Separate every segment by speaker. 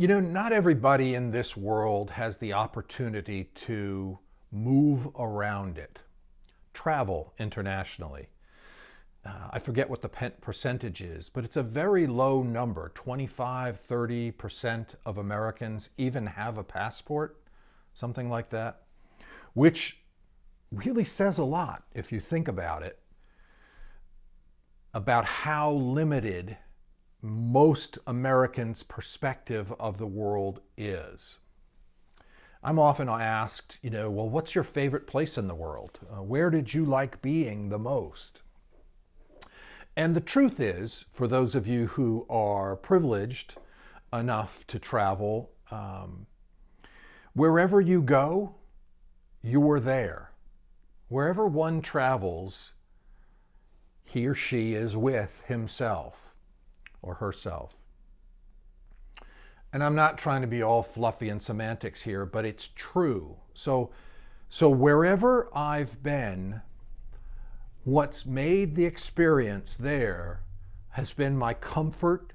Speaker 1: You know, not everybody in this world has the opportunity to move around it, travel internationally. I forget what the percentage is, but it's a very low number. 25, 30% of Americans even have a passport, something like that, which really says a lot if you think about it, about how limited most Americans' perspective of the world is. I'm often asked, well, what's your favorite place in the world? Where did you like being the most? And the truth is, for those of you who are privileged enough to travel, wherever you go, you are there. Wherever one travels, he or she is with himself or herself. And I'm not trying to be all fluffy and semantics here, but it's true. So wherever I've been, what's made the experience there has been my comfort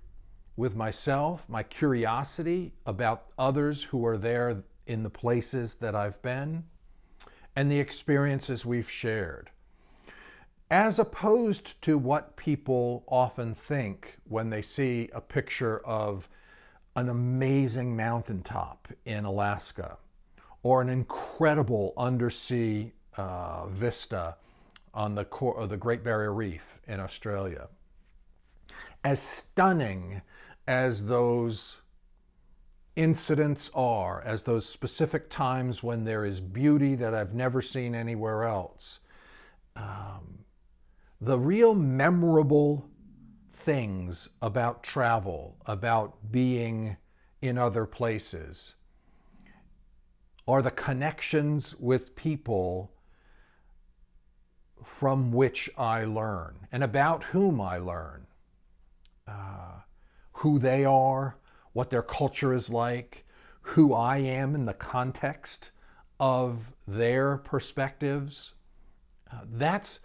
Speaker 1: with myself, my curiosity about others who are there in the places that I've been, and the experiences we've shared. As opposed to what people often think when they see a picture of an amazing mountaintop in Alaska or an incredible undersea vista on the core of the Great Barrier Reef in Australia. As stunning as those incidents are, as those specific times when there is beauty that I've never seen anywhere else, the real memorable things about travel, about being in other places, are the connections with people from which I learn and about whom I learn. Who they are, what their culture is like, who I am in the context of their perspectives. That's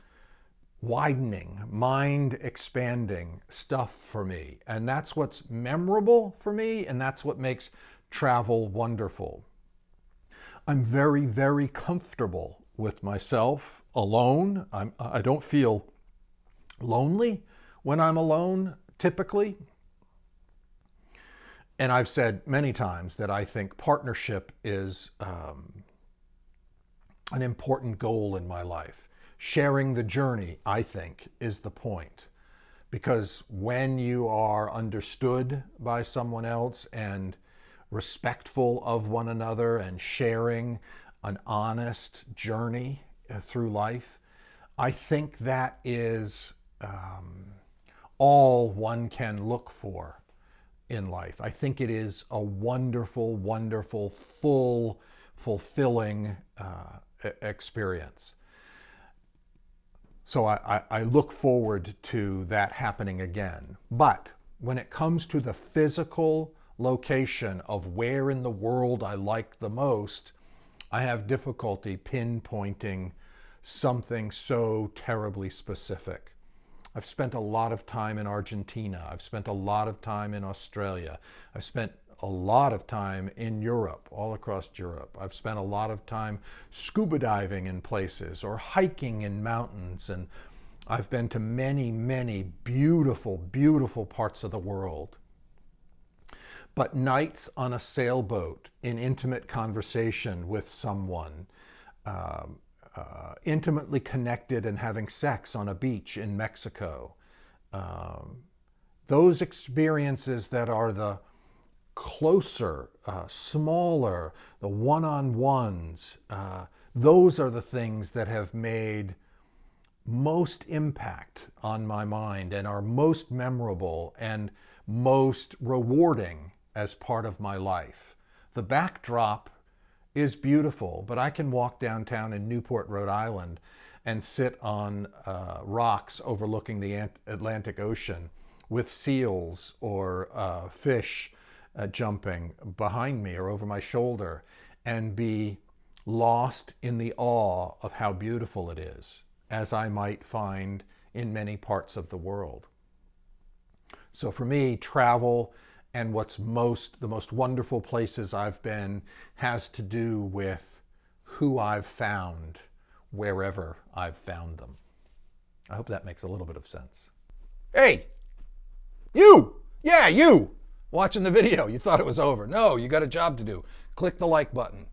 Speaker 1: widening, mind expanding stuff for me. And that's what's memorable for me, and that's what makes travel wonderful. I'm very, very comfortable with myself alone. I don't feel lonely when I'm alone, typically. And I've said many times that I think partnership is an important goal in my life. Sharing the journey, I think, is the point. Because when you are understood by someone else and respectful of one another and sharing an honest journey through life, I think that is all one can look for in life. I think it is a wonderful, wonderful, full, fulfilling experience. So I look forward to that happening again. But when it comes to the physical location of where in the world I like the most, I have difficulty pinpointing something so terribly specific. I've spent a lot of time in Argentina. I've spent a lot of time in Australia. I've spent a lot of time in Europe, all across Europe. I've spent a lot of time scuba diving in places or hiking in mountains. And I've been to many, many beautiful, beautiful parts of the world. But nights on a sailboat in intimate conversation with someone, intimately connected and having sex on a beach in Mexico, those experiences that are the closer, smaller, the one-on-ones, those are the things that have made most impact on my mind and are most memorable and most rewarding as part of my life. The backdrop is beautiful, but I can walk downtown in Newport, Rhode Island and sit on rocks overlooking the Atlantic Ocean with seals or fish jumping behind me or over my shoulder and be lost in the awe of how beautiful it is, as I might find in many parts of the world. So for me, travel And the most wonderful places I've been has to do with who I've found wherever I've found them. I hope that makes a little bit of sense. Hey, you! Yeah, you! Watching the video, you thought it was over. No, you got a job to do. Click the like button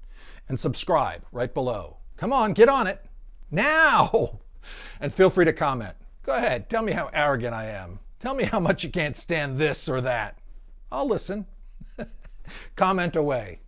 Speaker 1: and subscribe right below. Come on, get on it. Now! And feel free to comment. Go ahead, tell me how arrogant I am. Tell me how much you can't stand this or that. I'll listen. Comment away.